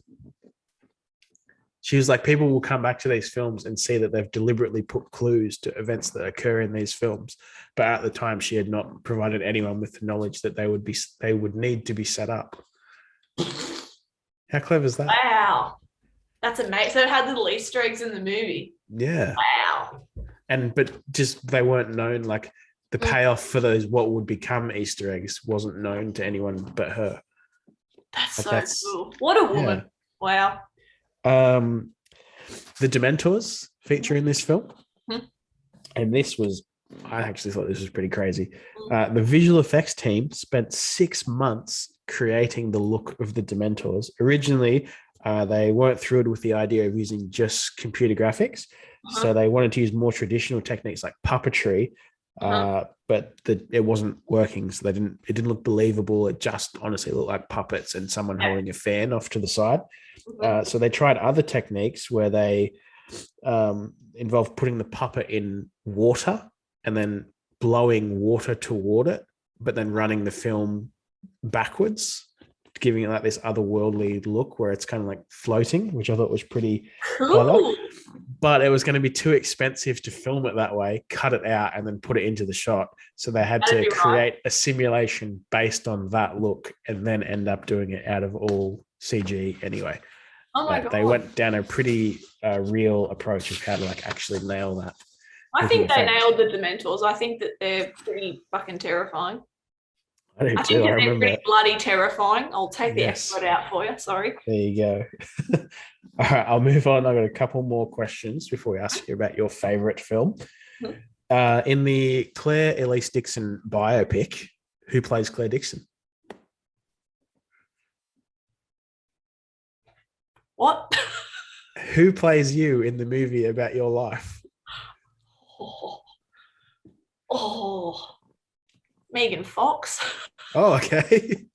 Speaker 2: She was like, people will come back to these films and see that they've deliberately put clues to events that occur in these films. But at the time, she had not provided anyone with the knowledge that they would need to be set up. How clever is that?
Speaker 3: Wow. That's amazing. So it had little Easter eggs in the movie.
Speaker 2: Yeah.
Speaker 3: Wow.
Speaker 2: But just they weren't known, like the payoff for those what would become Easter eggs wasn't known to anyone but her.
Speaker 3: That's cool. What a woman. Yeah.
Speaker 2: Wow. The Dementors feature in this film. And I actually thought this was pretty crazy. The visual effects team spent 6 months creating the look of the Dementors. Originally, they weren't thrilled with the idea of using just computer graphics. So they wanted to use more traditional techniques like puppetry, but it wasn't working. So it didn't look believable. It just honestly looked like puppets and someone holding a fan off to the side. So they tried other techniques where they involved putting the puppet in water and then blowing water toward it, but then running the film backwards, giving it like this otherworldly look where it's kind of like floating, which I thought was pretty clever. But it was going to be too expensive to film it that way, cut it out, and then put it into the shot. So they had to create a simulation based on that look and then end up doing it out of all CG anyway.
Speaker 3: Oh my God.
Speaker 2: They went down a pretty real approach of how to like actually nail that.
Speaker 3: I think they nailed the Dementors. I think that they're pretty fucking terrifying.
Speaker 2: I do too.
Speaker 3: They're pretty bloody terrifying. I'll take the expert out for you. Sorry.
Speaker 2: There you go. All right, I'll move on. I've got a couple more questions before we ask you about your favorite film. In the Clare Elise Dixon biopic, who plays Clare Dixon?
Speaker 3: What?
Speaker 2: Who plays you in the movie about your life?
Speaker 3: Oh. Megan Fox.
Speaker 2: Oh, okay.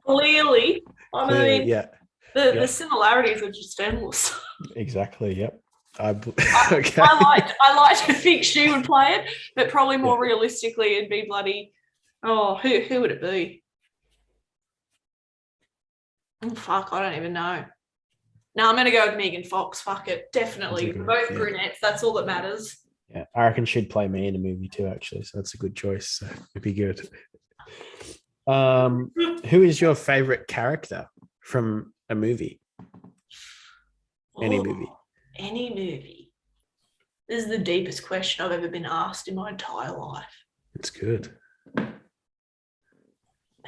Speaker 3: Clearly. I mean, the
Speaker 2: the
Speaker 3: similarities are just endless.
Speaker 2: Exactly. Yep.
Speaker 3: I like to think she would play it, but probably more realistically, it'd be bloody. Oh, who would it be? Oh, fuck, I don't even know. No, I'm gonna go with Megan Fox. Fuck it, definitely. Both brunettes. That's all that matters.
Speaker 2: Yeah, I reckon she'd play me in a movie too, actually. So that's a good choice. So it'd be good. Who is your favorite character from a movie? Any movie.
Speaker 3: Any movie. This is the deepest question I've ever been asked in my entire life.
Speaker 2: It's good.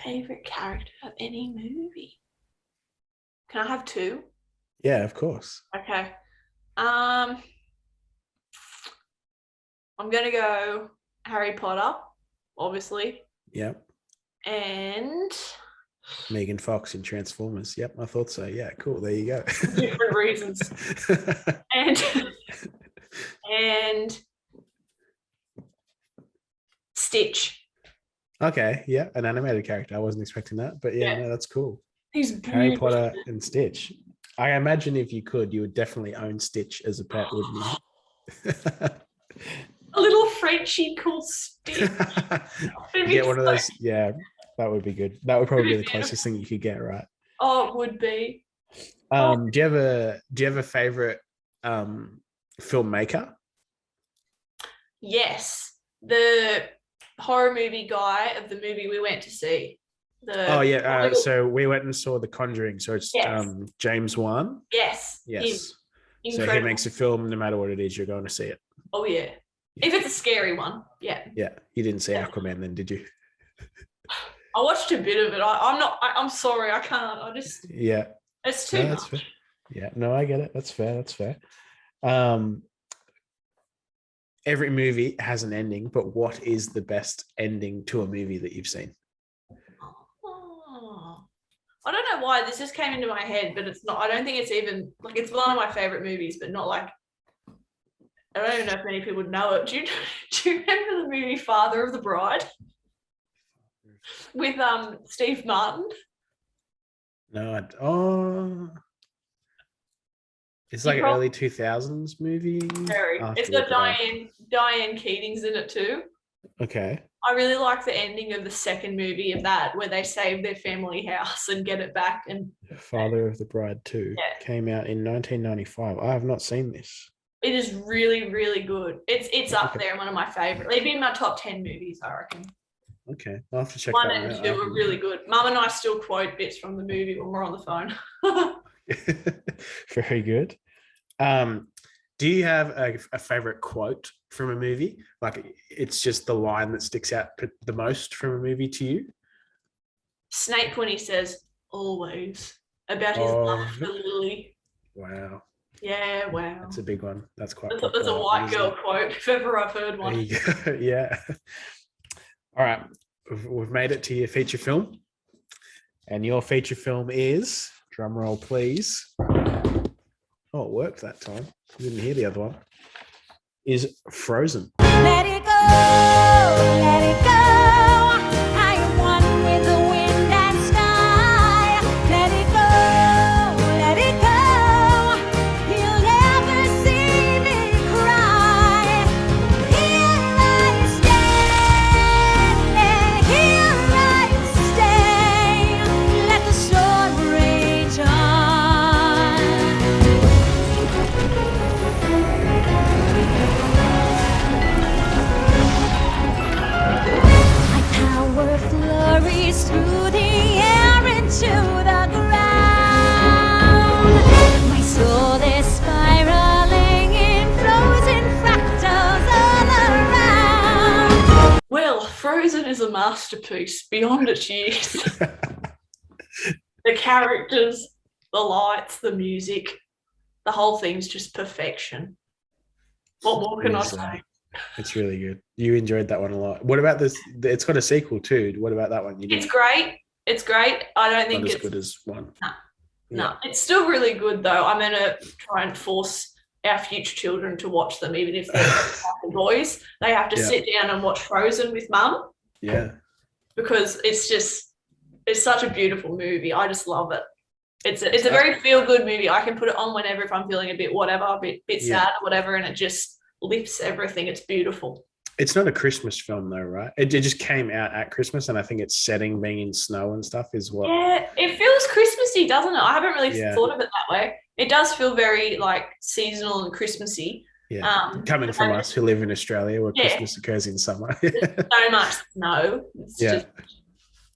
Speaker 3: Favorite character of any movie. Can I have two?
Speaker 2: Yeah, of course.
Speaker 3: Okay. I'm gonna go Harry Potter, obviously.
Speaker 2: Yep.
Speaker 3: And
Speaker 2: Megan Fox in Transformers. Yep, I thought so. Yeah, cool. There you go.
Speaker 3: Different reasons. and Stitch.
Speaker 2: Okay, yeah, an animated character. I wasn't expecting that, but no, that's cool.
Speaker 3: He's beautiful.
Speaker 2: Harry Potter and Stitch. I imagine if you could, you would definitely own Stitch as a pet, wouldn't you?
Speaker 3: A little Frenchie called Stitch.
Speaker 2: Get one of those. Yeah, that would be good. That would probably be the closest thing you could get, right?
Speaker 3: Oh, it would be.
Speaker 2: Do you have a favorite filmmaker?
Speaker 3: Yes, the horror movie guy of the movie we went to see.
Speaker 2: So we went and saw The Conjuring. So it's James Wan.
Speaker 3: Yes.
Speaker 2: So he makes a film, no matter what it is, you're going to see it.
Speaker 3: Oh yeah. If it's a scary one, yeah.
Speaker 2: Yeah, you didn't see Aquaman then, did you?
Speaker 3: I watched a bit of it. I'm sorry, I can't.
Speaker 2: Yeah.
Speaker 3: It's too much.
Speaker 2: That's fair. Yeah, no, I get it. That's fair. Every movie has an ending, but what is the best ending to a movie that you've seen?
Speaker 3: I don't know why this just came into my head, but it's not. I don't think it's even like it's one of my favorite movies, but not like. I don't even know if many people would know it. Do you remember the movie Father of the Bride with Steve Martin?
Speaker 2: No, it's
Speaker 3: You
Speaker 2: like an
Speaker 3: prob-
Speaker 2: early 2000s movie.
Speaker 3: Very.
Speaker 2: I'll have
Speaker 3: It's
Speaker 2: to look
Speaker 3: got
Speaker 2: it up.
Speaker 3: Diane Keating's in it too.
Speaker 2: Okay.
Speaker 3: I really like the ending of the second movie of that, where they save their family house and get it back. And
Speaker 2: Father of the Bride 2
Speaker 3: yeah,
Speaker 2: came out in 1995. I have not seen this.
Speaker 3: it is really, really good. It's up
Speaker 2: Okay.
Speaker 3: there, one of my favorite. They've been in my top 10 movies, I reckon.
Speaker 2: Okay. I'll have to check
Speaker 3: One
Speaker 2: that one
Speaker 3: and
Speaker 2: out.
Speaker 3: two are really good. Mum and I still quote bits from the movie when we're on the phone.
Speaker 2: Very good. Do you have a favorite quote from a movie? Like it's just the line that sticks out the most from a movie to you?
Speaker 3: Snape, when he says always about his
Speaker 2: Oh,
Speaker 3: love for Lily.
Speaker 2: wow.
Speaker 3: Yeah, wow.
Speaker 2: That's a big one. That's quite
Speaker 3: That's
Speaker 2: popular.
Speaker 3: a white
Speaker 2: isn't
Speaker 3: girl
Speaker 2: it?
Speaker 3: quote, if ever I've heard
Speaker 2: There
Speaker 3: one.
Speaker 2: you go. Yeah. All right. We've made it to your feature film. And your feature film is, drum roll please. Oh, it worked that time. I didn't hear the other one. Is Frozen.
Speaker 6: Let it go, let it go. I am one with the wind and sky. Let it go, let it go. You'll never see me cry. Here I stand, here I stay. Let the storm rage on. My power flurries through the air into the ground. My soul is spiraling in frozen fractals all around.
Speaker 3: Well, Frozen is a masterpiece beyond its years. The characters, the lights, the music, the whole thing's just perfection. What more can I say?
Speaker 2: It's really good. You enjoyed that one a lot. What about this? It's got a sequel too. What about that one? You
Speaker 3: It's
Speaker 2: didn't
Speaker 3: great. It's great. I don't think
Speaker 2: not as
Speaker 3: it's
Speaker 2: good as one.
Speaker 3: no. It's still really good though. I'm gonna try and force our future children to watch them, even if they're boys. They have to
Speaker 2: Yeah.
Speaker 3: sit down and watch Frozen with mum
Speaker 2: Yeah.
Speaker 3: because it's such a beautiful movie. I just love it. It's a very feel good movie. I can put it on whenever if I'm feeling a bit whatever, a bit sad or whatever, and it just lifts everything. It's beautiful.
Speaker 2: It's not a Christmas film though, right? It just came out at Christmas, and I think its setting being in snow and stuff is what.
Speaker 3: Yeah, it feels Christmassy, doesn't it? I haven't really
Speaker 2: Yeah.
Speaker 3: thought of it that way. It does feel very like seasonal and Christmassy.
Speaker 2: Yeah. Coming from us who live in Australia where Christmas occurs in summer.
Speaker 3: So much snow. It's
Speaker 2: Yeah.
Speaker 3: just,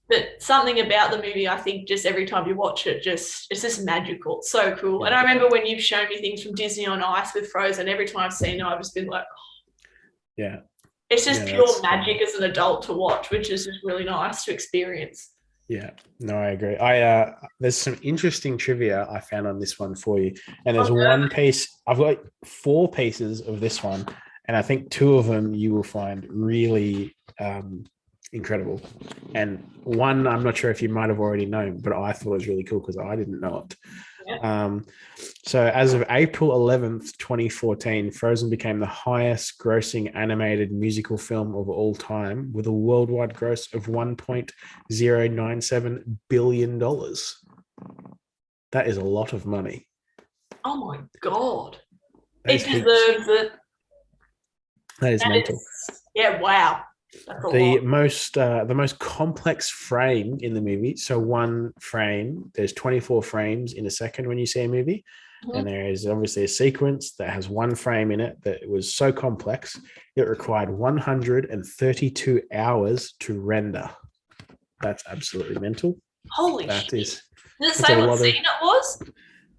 Speaker 3: but something about the movie, I think, just every time you watch it, it's just magical. It's so cool. And I remember when you've shown me things from Disney on Ice with Frozen. Every time I've seen it, I've just been like,
Speaker 2: Yeah.
Speaker 3: it's just
Speaker 2: Yeah,
Speaker 3: pure
Speaker 2: that's-
Speaker 3: magic as an adult to watch, which is just really nice to experience.
Speaker 2: Yeah, no, I agree. There's some interesting trivia I found on this one for you, and there's one piece. I've got 4 pieces of this one, and I think 2 of them you will find really incredible, and one I'm not sure if you might have already known, but I thought it was really cool because I didn't know it.
Speaker 3: Yeah.
Speaker 2: So as of April 11th, 2014, Frozen became the highest grossing animated musical film of all time with a worldwide gross of $1.097 billion. That is a lot of money.
Speaker 3: Oh my God.
Speaker 2: That
Speaker 3: It
Speaker 2: is heaps.
Speaker 3: deserves it.
Speaker 2: That is mental.
Speaker 3: Yeah, wow. That's a
Speaker 2: The
Speaker 3: lot.
Speaker 2: most complex frame in the movie. So one frame, there's 24 frames in a second when you see a movie.
Speaker 3: Mhm.
Speaker 2: And there is obviously a sequence that has one frame in it that was so complex, it required 132 hours to render. That's absolutely mental.
Speaker 3: Holy
Speaker 2: That
Speaker 3: shit.
Speaker 2: is.
Speaker 3: Does it
Speaker 2: that's
Speaker 3: say
Speaker 2: a
Speaker 3: what
Speaker 2: lot of-
Speaker 3: scene it was?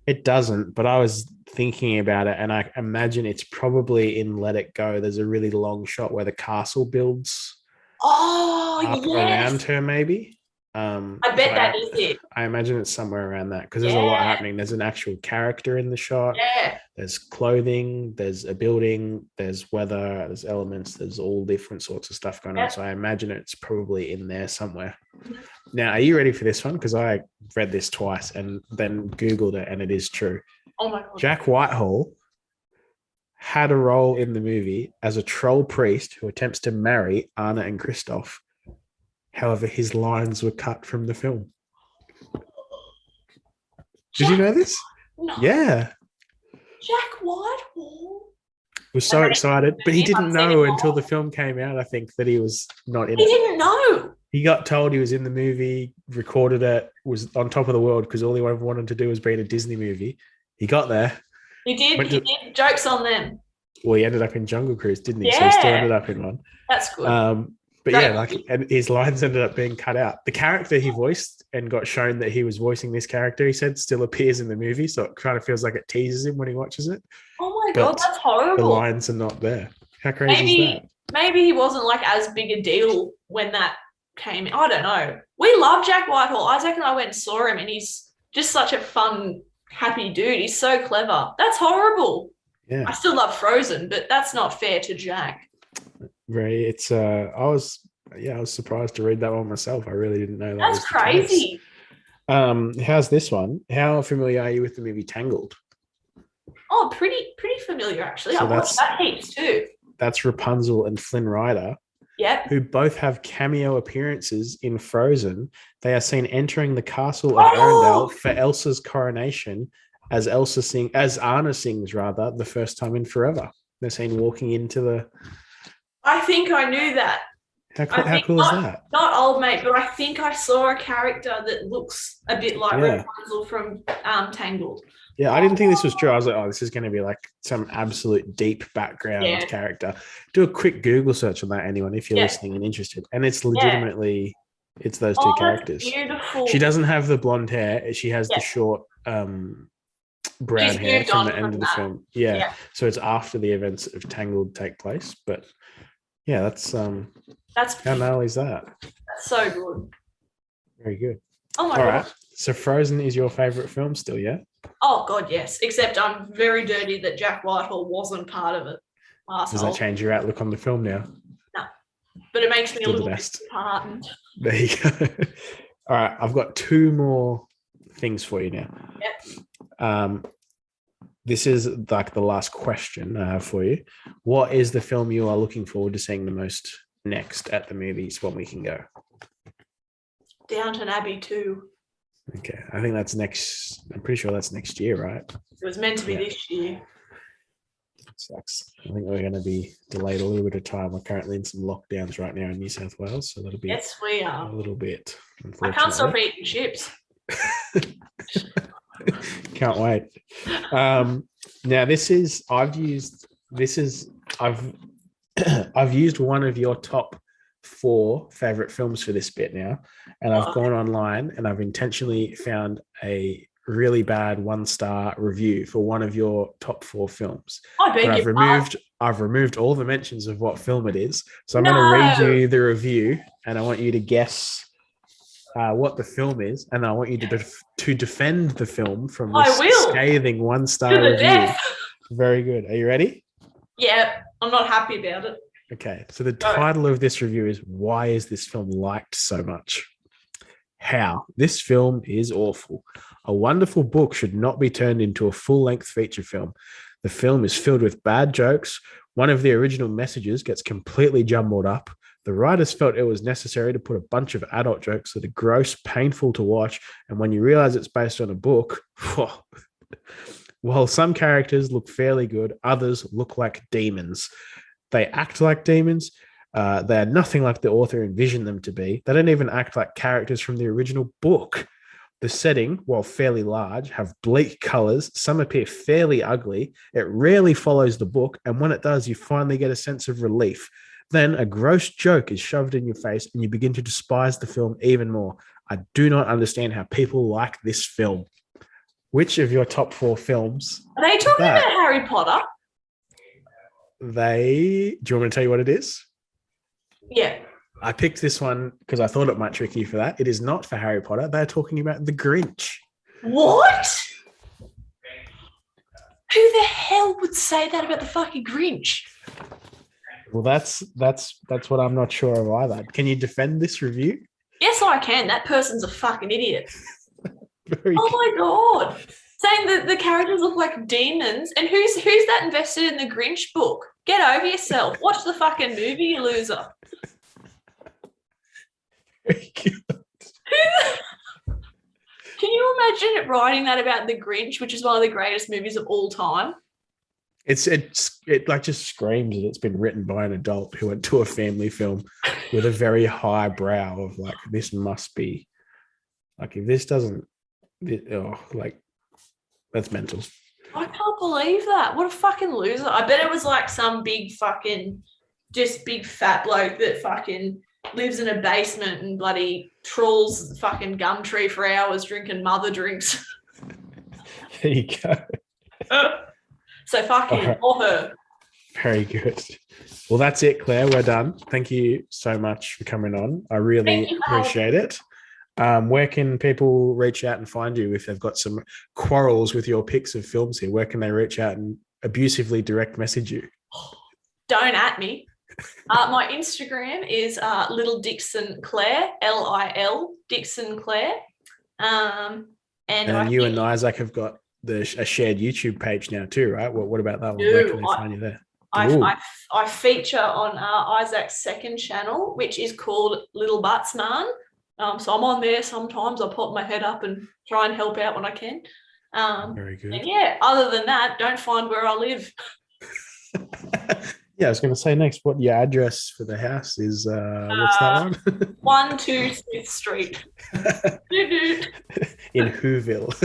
Speaker 2: It doesn't, but I was thinking about it, and I imagine it's probably in Let It Go. There's a really long shot where the castle builds
Speaker 3: Oh,
Speaker 2: up
Speaker 3: yes.
Speaker 2: around her, maybe.
Speaker 3: I bet that is it.
Speaker 2: I imagine it's somewhere around that because there's a lot happening. There's an actual character in the shot.
Speaker 3: Yeah.
Speaker 2: There's clothing, there's a building, there's weather, there's elements, there's all different sorts of stuff going on. So I imagine it's probably in there somewhere. Now, are you ready for this one? Because I read this twice and then Googled it, and it is true.
Speaker 3: Oh my God.
Speaker 2: Jack Whitehall had a role in the movie as a troll priest who attempts to marry Anna and Kristoff. However, his lines were cut from the film. Did you know this?
Speaker 3: No.
Speaker 2: Yeah.
Speaker 3: Jack Whitehall.
Speaker 2: Was so
Speaker 3: Okay.
Speaker 2: excited, but he
Speaker 3: I've
Speaker 2: didn't
Speaker 3: seen him
Speaker 2: know
Speaker 3: live.
Speaker 2: until the film came out, I think, that he was not in
Speaker 3: He
Speaker 2: it.
Speaker 3: didn't know.
Speaker 2: He got told he was in the movie, recorded it, was on top of the world because all he ever wanted to do was be in a Disney movie. He got there.
Speaker 3: He did.
Speaker 2: Went
Speaker 3: He
Speaker 2: to-
Speaker 3: did. Jokes on them.
Speaker 2: Well, he ended up in Jungle Cruise, didn't he? So he still
Speaker 3: Yeah.
Speaker 2: ended up in one.
Speaker 3: That's good.
Speaker 2: But
Speaker 3: Great.
Speaker 2: yeah, like, and his lines ended up being cut out. The character he voiced and got shown that he was voicing this character, he said, still appears in the movie. So it kind of feels like it teases him when he watches it.
Speaker 3: Oh my
Speaker 2: but
Speaker 3: god, that's
Speaker 2: The
Speaker 3: horrible.
Speaker 2: lines are not there. How crazy is that?
Speaker 3: Maybe he wasn't like as big a deal when that came. I don't know. We love Jack Whitehall. Isaac and I went and saw him, and he's just such a fun, happy dude. He's so clever. That's horrible.
Speaker 2: Yeah.
Speaker 3: I still love Frozen, but that's not fair to Jack.
Speaker 2: It's I was surprised to read that one myself. I really didn't know that.
Speaker 3: That's
Speaker 2: was the case.
Speaker 3: crazy.
Speaker 2: How's this one? How familiar are you with the movie Tangled?
Speaker 3: Oh, pretty familiar actually.
Speaker 2: So
Speaker 3: I watched that heaps too.
Speaker 2: That's Rapunzel and Flynn Rider,
Speaker 3: Yep.
Speaker 2: who both have cameo appearances in Frozen. They are seen entering the castle of
Speaker 3: Oh!
Speaker 2: Arendelle for Elsa's coronation as Anna sings rather the first time in forever. They're seen walking into the.
Speaker 3: I think I knew that.
Speaker 2: How
Speaker 3: think
Speaker 2: cool is that?
Speaker 3: Not old mate, but I think I saw a character that looks a bit like
Speaker 2: Yeah.
Speaker 3: Rapunzel from Tangled.
Speaker 2: Yeah, I didn't think this was true. I was like, oh, this is going to be like some absolute deep background
Speaker 3: Yeah.
Speaker 2: character. Do a quick Google search on that, anyone, if you're
Speaker 3: Yeah.
Speaker 2: listening and interested. And it's legitimately, it's those two
Speaker 3: Oh,
Speaker 2: characters.
Speaker 3: that's beautiful.
Speaker 2: She doesn't have the blonde hair. She has
Speaker 3: Yeah.
Speaker 2: the short brown
Speaker 3: She's
Speaker 2: hair
Speaker 3: moved
Speaker 2: from
Speaker 3: on
Speaker 2: the
Speaker 3: from
Speaker 2: end of the
Speaker 3: that.
Speaker 2: film. Yeah.
Speaker 3: Yeah.
Speaker 2: So it's after the events of Tangled take place. But yeah, that's
Speaker 3: That's
Speaker 2: how gnarly is that?
Speaker 3: so good.
Speaker 2: Very good.
Speaker 3: Oh my
Speaker 2: All
Speaker 3: god.
Speaker 2: right. So Frozen is your favorite film still, yeah?
Speaker 3: Oh god, yes. Except I'm very dirty that Jack Whitehall wasn't part of it.
Speaker 2: Does
Speaker 3: Asshole.
Speaker 2: that change your outlook on the film now?
Speaker 3: But it makes me
Speaker 2: Still
Speaker 3: a
Speaker 2: the
Speaker 3: little bit
Speaker 2: best.
Speaker 3: disheartened.
Speaker 2: There you go. All right, I've got two more things for you now. This is like the last question I have for you. What is the film you are looking forward to seeing the most next at the movies when we can go?
Speaker 3: Downton Abbey 2.
Speaker 2: Okay, I think that's next. I'm pretty sure that's next year, right?
Speaker 3: It was meant to be
Speaker 2: Yeah.
Speaker 3: this year.
Speaker 2: Sucks. I think we're going to be delayed a little bit of time. We're currently in some lockdowns right now in New South Wales, so that'll be
Speaker 3: Yes, we
Speaker 2: a
Speaker 3: are.
Speaker 2: little bit.
Speaker 3: I can't stop
Speaker 2: Unfortunately.
Speaker 3: eating chips.
Speaker 2: Can't wait. Now I've used one of your top 4 favorite films for this bit now, and I've gone online and I've intentionally found a really bad 1-star review for one of your top 4 films.
Speaker 3: I beg
Speaker 2: But
Speaker 3: your pardon.
Speaker 2: I've removed all the mentions of what film it is. So I'm going to read
Speaker 3: No.
Speaker 2: you the review, and I want you to guess what the film is, and I want you to defend the film from
Speaker 3: I
Speaker 2: this
Speaker 3: will.
Speaker 2: scathing 1-star
Speaker 3: To the
Speaker 2: review.
Speaker 3: death.
Speaker 2: Very good. Are you ready?
Speaker 3: Yeah, I'm not happy about it.
Speaker 2: Okay. So the
Speaker 3: All right.
Speaker 2: title of this review is "Why is this film liked so much?" How this film is awful. A wonderful book should not be turned into a full-length feature film. The film is filled with bad jokes. One of the original messages gets completely jumbled up. The writers felt it was necessary to put a bunch of adult jokes that are gross, painful to watch, and when you realize it's based on a book, while some characters look fairly good, others look like demons. They act like demons. They are nothing like the author envisioned them to be. They don't even act like characters from the original book. The setting, while fairly large, have bleak colors. Some appear fairly ugly. It rarely follows the book, and when it does, you finally get a sense of relief. Then a gross joke is shoved in your face, and you begin to despise the film even more. I do not understand how people like this film. Which of your top 4 films?
Speaker 3: Are they talking
Speaker 2: That-
Speaker 3: about Harry Potter?
Speaker 2: Do you want me to tell you what it is?
Speaker 3: Yeah.
Speaker 2: I picked this one because I thought it might trick you for that. It is not for Harry Potter. They're talking about The Grinch.
Speaker 3: What? Who the hell would say that about the fucking Grinch?
Speaker 2: Well, that's what I'm not sure of either. Can you defend this review?
Speaker 3: Yes, I can. That person's a fucking idiot.
Speaker 2: Very
Speaker 3: Oh my god. Saying that the characters look like demons, and who's that invested in the Grinch book? Get over yourself. Watch the fucking movie, you loser.
Speaker 2: very good.
Speaker 3: Can you imagine writing that about The Grinch, which is one of the greatest movies of all time?
Speaker 2: It like just screams that it's been written by an adult who went to a family film with a very high brow of like, this must be like, if this doesn't, like, that's mental.
Speaker 3: I can't believe that. What a fucking loser. I bet it was like some big fucking, just big fat bloke that fucking lives in a basement and bloody trawls the fucking gum tree for hours drinking mother drinks.
Speaker 2: There you go.
Speaker 3: So fucking
Speaker 2: All right.
Speaker 3: or her.
Speaker 2: Very good. Well, that's it, Claire. We're done. Thank you so much for coming on. I really appreciate it. Where can people reach out and find you if they've got some quarrels with your picks of films here? Where can they reach out and abusively direct message you?
Speaker 3: Don't at me. My Instagram is Little Dixon Clare, Lil Dixon Clare. And
Speaker 2: you and Isaac have got a shared YouTube page now too, right? What about that one? Where can they find you there?
Speaker 3: I feature on Isaac's second channel, which is called Little Butts Man. So I'm on there sometimes. I pop my head up and try and help out when I can.
Speaker 2: Very good.
Speaker 3: And yeah, other than that, don't find where I live.
Speaker 2: Yeah, I was going to say next, what your address for the house is? What's that one?
Speaker 3: 1-2 Smith Street.
Speaker 2: In Whoville.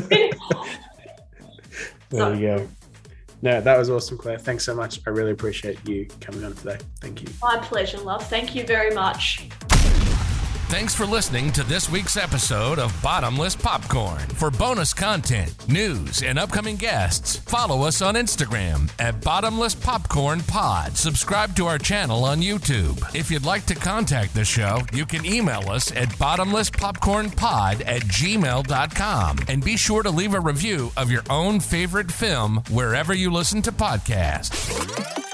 Speaker 2: There you go. No, that was awesome, Claire. Thanks so much. I really appreciate you coming on today. Thank you.
Speaker 3: My pleasure, love. Thank you very much.
Speaker 1: Thanks for listening to this week's episode of Bottomless Popcorn. For bonus content, news, and upcoming guests, follow us on Instagram at Bottomless Popcorn Pod. Subscribe to our channel on YouTube. If you'd like to contact the show, you can email us at bottomlesspopcornpod@gmail.com. And be sure to leave a review of your own favorite film wherever you listen to podcasts.